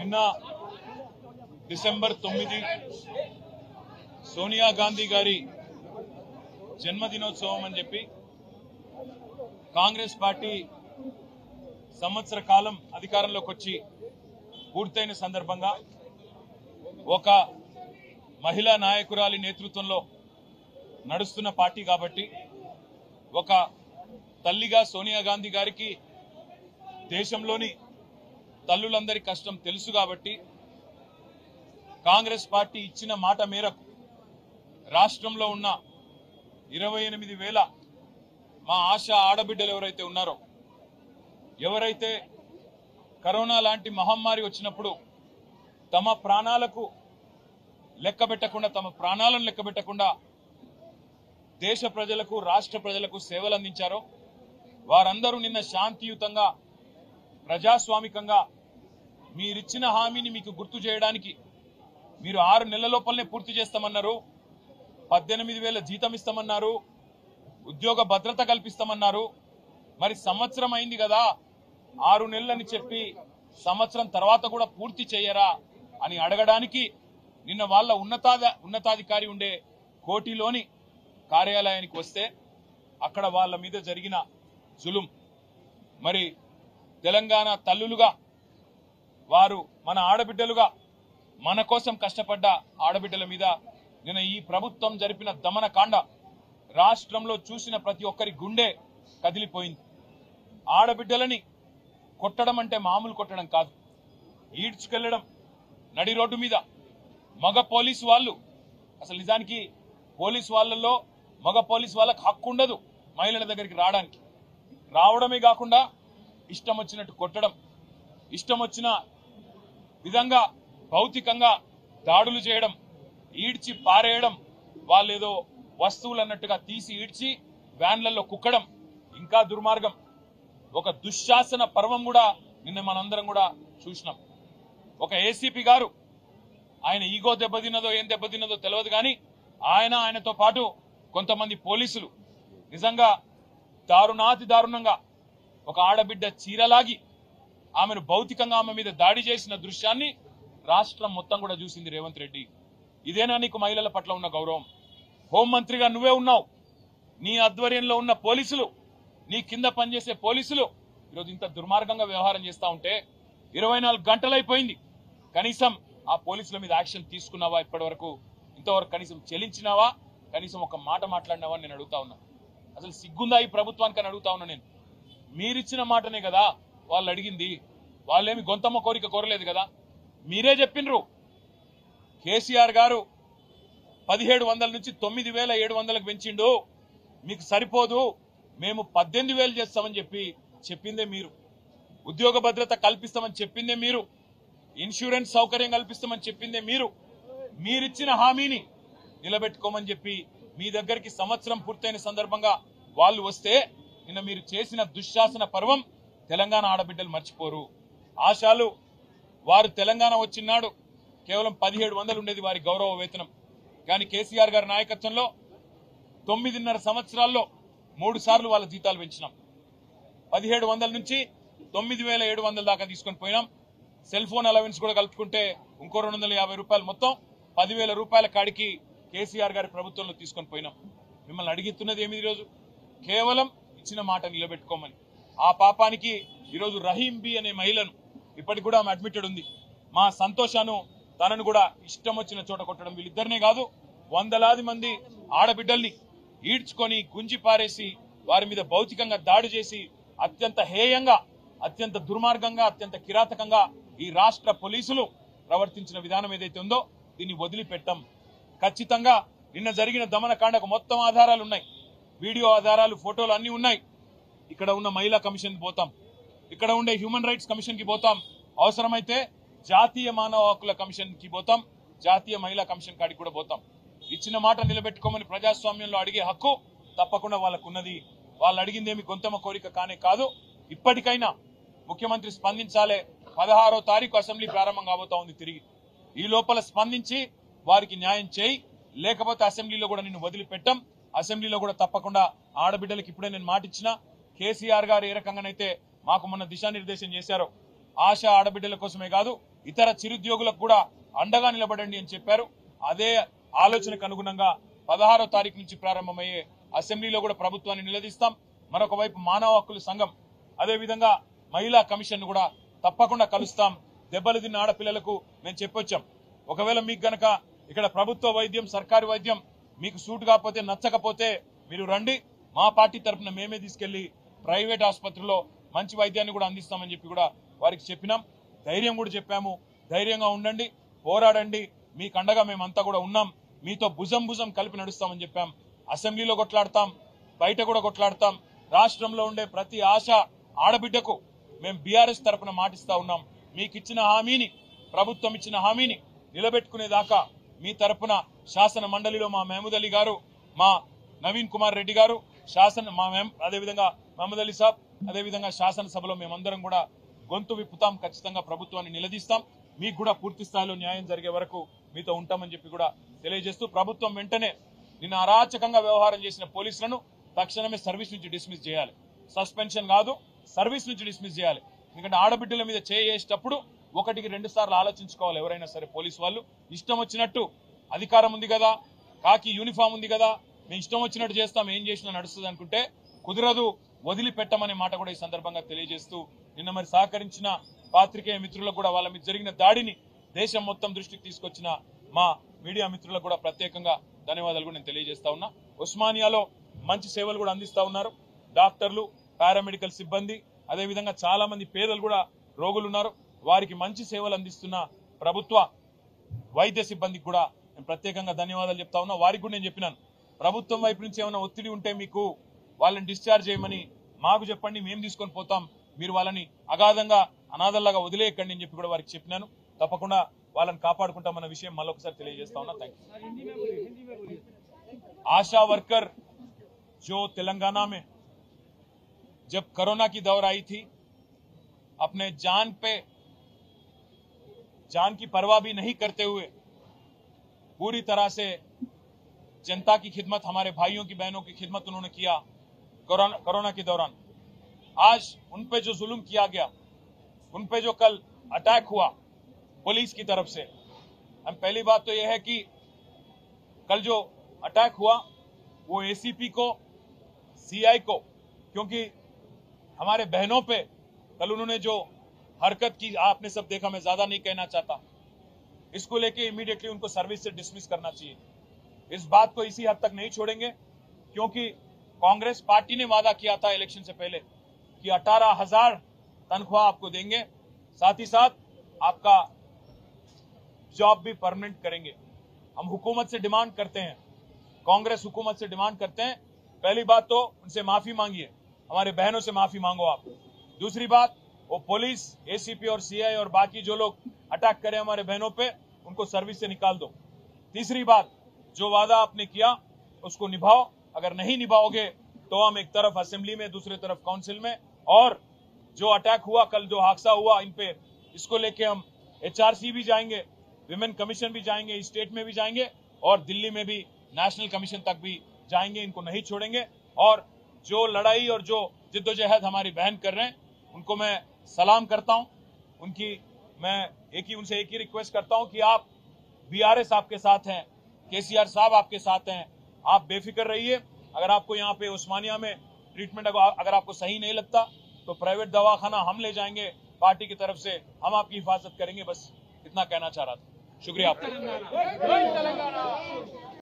నిన్న డిసెంబర్ 9 సోనియా గాంధీ గారి జన్మదినోత్సవం అని చెప్పి కాంగ్రెస్ పార్టీ సంవత్సర కాలం అధికారంలోకి వచ్చి పూర్తయిన సందర్భంగా ఒక మహిళా నాయకురాలి నేతృత్వంలో నడుస్తున్న పార్టీ కాబట్టి ఒక తల్లిగా సోనియా గాంధీ గారికి దేశంలోని తల్లులందరి కష్టం తెలుసు కాబట్టి కాంగ్రెస్ పార్టీ ఇచ్చిన మాట మేరకు రాష్ట్రంలో ఉన్న 28,000 మా ఆశా ఆడబిడ్డలు ఎవరైతే ఉన్నారో, ఎవరైతే కరోనా లాంటి మహమ్మారి వచ్చినప్పుడు తమ ప్రాణాలకు లెక్కబెట్టకుండా, తమ ప్రాణాలను లెక్కబెట్టకుండా దేశ ప్రజలకు, రాష్ట్ర ప్రజలకు సేవలు అందించారో వారందరూ నిన్న శాంతియుతంగా, ప్రజాస్వామికంగా మీరిచ్చిన హామీని మీకు గుర్తు చేయడానికి మీరు 6 నెలల లోపలనే పూర్తి చేస్తామన్నారు, 18,000 జీతం ఇస్తామన్నారు, ఉద్యోగ భద్రత కల్పిస్తామన్నారు. మరి సంవత్సరం అయింది కదా, 6 నెలలని చెప్పి సంవత్సరం తర్వాత కూడా పూర్తి చేయరా అని అడగడానికి నిన్న వాళ్ళ ఉన్నతాధికారి ఉండే కోటిలోని కార్యాలయానికి వస్తే అక్కడ వాళ్ళ మీద జరిగిన జులుం, మరి తెలంగాణ తల్లులుగా వారు మన ఆడబిడ్డలుగా మన కోసం కష్టపడ్డ ఆడబిడ్డల మీద నిన్న ఈ ప్రభుత్వం జరిపిన దమనకాండ రాష్ట్రంలో చూసిన ప్రతి ఒక్కరి గుండె కదిలిపోయింది. ఆడబిడ్డలని కొట్టడం అంటే మామూలు కొట్టడం కాదు, ఈడ్చుకెళ్లడం నడి రోడ్డు మీద. మగ పోలీసు వాళ్ళు, అసలు నిజానికి పోలీసు వాళ్ళల్లో మగ పోలీసు వాళ్ళకి హక్కు ఉండదు మహిళల దగ్గరికి రావడానికి. రావడమే కాకుండా ఇష్టం వచ్చినట్టు కొట్టడం, ఇష్టం వచ్చిన విధంగా భౌతికంగా దాడులు చేయడం, ఈడ్చి పారేయడం, వాళ్ళేదో వస్తువులు అన్నట్టుగా తీసి ఈడ్చి వ్యాన్లలో కుక్కడం ఇంకా దుర్మార్గం. ఒక దుశ్శాసన పర్వం కూడా నిన్న మనందరం కూడా చూసినాం. ఒక ఏసీపీ గారు, ఆయన ఈగో దెబ్బతిన్నదో ఏం దెబ్బతిన్నదో తెలియదు కానీ ఆయనతో పాటు కొంతమంది పోలీసులు నిజంగా దారుణాతి దారుణంగా ఒక ఆడబిడ్డ చీరలాగి ఆమెను భౌతికంగా ఆమె మీద దాడి చేసిన దృశ్యాన్ని రాష్ట్రం మొత్తం కూడా చూసింది రేవంత్ రెడ్డి. ఇదేనా నీకు మహిళల పట్ల ఉన్న గౌరవం? హోంమంత్రిగా నువ్వే ఉన్నావు, నీ ఆధ్వర్యంలో ఉన్న పోలీసులు, నీ కింద పనిచేసే పోలీసులు ఈరోజు ఇంత దుర్మార్గంగా వ్యవహారం చేస్తా ఉంటే 24 గంటలైపోయింది, కనీసం ఆ పోలీసుల మీద యాక్షన్ తీసుకున్నావా? ఇప్పటివరకు ఇంతవరకు కనీసం చెల్లించినావా? కనీసం ఒక మాట మాట్లాడినావా నేను అడుగుతా ఉన్నా. అసలు సిగ్గుందా ఈ ప్రభుత్వానికి అని అడుగుతా ఉన్నా నేను. మీరిచ్చిన మాటనే కదా వాళ్ళు అడిగింది, వాళ్ళేమి గొంతమ్మ కోరిక కోరలేదు కదా. మీరే చెప్పినరు కేసీఆర్ గారు 1,700 నుంచి 9,700కు పెంచిండు, మీకు సరిపోదు, మేము 18,000 చేస్తామని చెప్పిందే మీరు. ఉద్యోగ భద్రత కల్పిస్తామని చెప్పిందే మీరు. ఇన్సూరెన్స్ సౌకర్యం కల్పిస్తామని చెప్పిందే మీరు. మీరిచ్చిన హామీని నిలబెట్టుకోమని చెప్పి మీ దగ్గరికి సంవత్సరం పూర్తయిన సందర్భంగా వాళ్ళు వస్తే నిన్న మీరు చేసిన దుశ్శాసన పర్వం తెలంగాణ ఆడబిడ్డలు మర్చిపోరు. ఆశాలు వారు తెలంగాణ వచ్చినాడు కేవలం 1,700 ఉండేది వారి గౌరవ వేతనం. కానీ కేసీఆర్ గారి నాయకత్వంలో 9.5 సంవత్సరాల్లో 3 సార్లు వాళ్ళ జీతాలు పెంచినాం. 1,700 నుంచి 9,700 దాకా తీసుకొని పోయినాం. సెల్ ఫోన్ అలవెన్స్ కూడా కలుపుకుంటే ఇంకో 250 రూపాయలు, మొత్తం 10,000 రూపాయల కాడికి కేసీఆర్ గారి ప్రభుత్వంలో తీసుకొని పోయినాం. మిమ్మల్ని అడిగిస్తున్నది ఏమి ఈరోజు? కేవలం ఇచ్చిన మాట నిలబెట్టుకోమని. ఆ పాపానికి ఈరోజు రహీం బి అనే మహిళను, ఇప్పటికి కూడా ఆమె అడ్మిటెడ్ ఉంది, మా సంతోషాను తనను కూడా ఇష్టం వచ్చిన చోట కొట్టడం, వీళ్ళిద్దరినే కాదు వందలాది మంది ఆడబిడ్డల్ని ఈడ్చుకొని గుంజి పారేసి వారి మీద భౌతికంగా దాడి చేసి అత్యంత హేయంగా, అత్యంత దుర్మార్గంగా, అత్యంత కిరాతకంగా ఈ రాష్ట్ర పోలీసులు ప్రవర్తించిన విధానం ఏదైతే ఉందో దీన్ని వదిలిపెట్టాం. ఖచ్చితంగా నిన్న జరిగిన దమనకాండకు మొత్తం ఆధారాలు ఉన్నాయి, వీడియో ఆధారాలు, ఫోటోలు అన్ని ఉన్నాయి. ఇక్కడ ఉన్న మహిళా కమిషన్ పోతాం, ఇక్కడ ఉండే హ్యూమన్ రైట్స్ కమిషన్ కి పోతాం, అవసరమైతే జాతీయ మానవ హక్కుల కమిషన్ కి పోతాం, జాతీయ మహిళా కమిషన్ కాడికి కూడా పోతాం. ఇచ్చిన మాట నిలబెట్టుకోమని ప్రజాస్వామ్యంలో అడిగే హక్కు తప్పకుండా వాళ్ళకు ఉన్నది. వాళ్ళు అడిగిందేమి గొంతమ్మ కోరిక కానే కాదు. ఇప్పటికైనా ముఖ్యమంత్రి స్పందించాలే. 16వ తారీఖు అసెంబ్లీ ప్రారంభం కాబోతా ఉంది తిరిగి. ఈ లోపల స్పందించి వారికి న్యాయం చేయి, లేకపోతే అసెంబ్లీలో కూడా నిన్ను వదిలిపెట్టాం. అసెంబ్లీలో కూడా తప్పకుండా ఆడబిడ్డలకు ఇప్పుడే నేను మాట ఇచ్చిన, కేసీఆర్ గారు ఏ రకంగానైతే మాకు మొన్న దిశానిర్దేశం చేశారో ఆశా ఆడబిడ్డల కోసమే కాదు ఇతర చిరుద్యోగులకు కూడా అండగా నిలబడండి అని చెప్పారు. అదే ఆలోచనకు అనుగుణంగా 16వ తారీఖు నుంచి ప్రారంభమయ్యే అసెంబ్లీలో కూడా ప్రభుత్వాన్ని నిలదీస్తాం. మరొక వైపు మానవ హక్కుల సంఘం, అదేవిధంగా మహిళా కమిషన్ కూడా తప్పకుండా కలుస్తాం. దెబ్బలు తిన్న ఆడపిల్లలకు మేము చెప్పొచ్చాం, ఒకవేళ మీకు గనక ఇక్కడ ప్రభుత్వ వైద్యం, సర్కారు వైద్యం మీకు సూట్ కాకపోతే, నచ్చకపోతే మీరు రండి, మా పార్టీ తరఫున మేమే తీసుకెళ్లి ప్రైవేట్ ఆసుపత్రిలో మంచి వైద్యాన్ని కూడా అందిస్తామని చెప్పి కూడా వారికి చెప్పినాం. ధైర్యం కూడా చెప్పాము, ధైర్యంగా ఉండండి, పోరాడండి, మీకు అండగా మేమంతా కూడా ఉన్నాం, మీతో భుజం భుజం కలిపి నడుస్తామని చెప్పాం. అసెంబ్లీలో కొట్లాడతాం, బయట కూడా కొట్లాడతాం. రాష్ట్రంలో ఉండే ప్రతి ఆశ ఆడబిడ్డకు మేము బీఆర్ఎస్ తరఫున మాటిస్తా ఉన్నాం. మీకు ఇచ్చిన హామీని, ప్రభుత్వం ఇచ్చిన హామీని నిలబెట్టుకునేదాకా మీ తరఫున శాసన మండలిలో మా మహమూద్ అలీ గారు, మా నవీన్ కుమార్ రెడ్డి గారు, అదేవిధంగా మహమూద్ అలీ సాబ్, అదేవిధంగా శాసనసభలో మేమందరం కూడా గొంతు విప్పుతాం, ఖచ్చితంగా ప్రభుత్వాన్ని నిలదీస్తాం. మీకు కూడా పూర్తి స్థాయిలో న్యాయం జరిగే వరకు మీతో ఉంటామని చెప్పి కూడా తెలియజేస్తూ, ప్రభుత్వం వెంటనే నిన్న అరాచకంగా వ్యవహారం చేసిన పోలీసులను తక్షణమే సర్వీస్ నుంచి డిస్మిస్ చేయాలి. సస్పెన్షన్ కాదు, సర్వీస్ నుంచి డిస్మిస్ చేయాలి. ఎందుకంటే ఆడబిడ్డల మీద చేసేటప్పుడు 1-2 సార్లు ఆలోచించుకోవాలి. ఎవరైనా సరే పోలీసు వాళ్ళు ఇష్టం వచ్చినట్టు, అధికారం ఉంది కదా, కాకి యూనిఫామ్ ఉంది కదా, మేము ఇష్టం వచ్చినట్టు చేస్తాం, ఏం చేసినా నడుస్తుంది అనుకుంటే కుదరదు, వదిలిపెట్టమనే మాట కూడా ఈ సందర్భంగా తెలియజేస్తూ, నిన్న మరి సహకరించిన పాత్రికేయ మిత్రులకు కూడా, వాళ్ళ మీద జరిగిన దాడిని దేశం మొత్తం దృష్టికి తీసుకొచ్చిన మా మీడియా మిత్రులకు కూడా ప్రత్యేకంగా ధన్యవాదాలు కూడా నేను తెలియజేస్తా ఉన్నా. ఉస్మానియాలో మంచి సేవలు కూడా అందిస్తా ఉన్నారు డాక్టర్లు, పారామెడికల్ సిబ్బంది, అదేవిధంగా చాలా మంది పేదలు కూడా రోగులు ఉన్నారు. వారికి మంచి సేవలు అందిస్తున్న ప్రభుత్వ వైద్య సిబ్బందికి కూడా నేను ప్రత్యేకంగా ధన్యవాదాలు చెప్తా ఉన్నా. వారికి కూడా నేను చెప్పినాను, ప్రభుత్వం వైపు నుంచి ఏమైనా ఒత్తిడి ఉంటే మీకు వాళ్ళని డిశ్చార్జ్ చేయమని మాకు చెప్పండి, మేము తీసుకొని పోతాం, మీరు వాళ్ళని అగాధంగా అనాథల్లాగా వదిలేయకండి అని చెప్పి కూడా వారికి చెప్పినాను. తప్పకుండా వాళ్ళని కాపాడుకుంటామన్న విషయం మళ్ళొకసారి తెలియజేస్తా ఉన్నా. Thank you. आशा वर्कर जो तेलंगाना में जब कोरोना की दौर आई थी, अपने जान की परवाह भी नहीं करते हुए पूरी तरह से जनता की खिदमत, हमारे भाइयों की बहनों की खिदमत उन्होंने किया कोरोना के दौरान। आज उन पे जो जुल्म किया गया, उन पे जो कल अटैक हुआ पुलिस की तरफ से, हम पहली बात तो यह है कि कल जो अटैक हुआ वो एसीपी को, सीआई को, क्योंकि हमारे बहनों पे कल उन्होंने जो हरकत की, आपने सब देखा, मैं ज्यादा नहीं कहना चाहता, इसको लेके इमीडिएटली उनको सर्विस से डिसमिस करना चाहिए। इस बात को इसी हद तक नहीं छोड़ेंगे, क्योंकि कांग्रेस पार्टी ने वादा किया था इलेक्शन से पहले कि 18,000 तनख्वाह आपको देंगे, साथ ही साथ आपका जॉब भी परमानेंट करेंगे। हम हुकूमत से डिमांड करते हैं, कांग्रेस हुकूमत से डिमांड करते हैं, पहली बात तो उनसे माफी मांगिए, हमारे बहनों से माफी मांगो आप। दूसरी बात, वो पुलिस, एसीपी और सीआई और बाकी जो लोग अटैक करें हमारे बहनों पे, उनको सर्विस से निकाल दो। तीसरी बात, जो वादा आपने किया उसको निभाओ, अगर नहीं निभाओगे तो हम एक तरफ असेंबली में, दूसरी तरफ काउंसिल में, और जो अटैक हुआ कल, जो हादसा हुआ इन पे, इसको लेके हम एचआरसी भी जाएंगे, विमेन कमीशन भी जाएंगे, स्टेट में भी जाएंगे, और दिल्ली में भी नेशनल कमीशन तक भी जाएंगे। इनको नहीं छोड़ेंगे। और जो लड़ाई और जो जिद्दोजहद हमारी बहन कर रहे हैं, उनको मैं सलाम करता हूं। मैं उनसे एक ही रिक्वेस्ट करता हूं कि आप, बीआरएस आपके साथ हैं, केसीआर साहब आपके साथ हैं, आप बेफिक्र रहिए। अगर आपको यहाँ पे उस्मानिया में ट्रीटमेंट अगर आपको सही नहीं लगता तो प्राइवेट दवाखाना हम ले जाएंगे, पार्टी की तरफ से हम आपकी हिफाजत करेंगे। बस इतना कहना चाह रहा था। शुक्रिया आपका।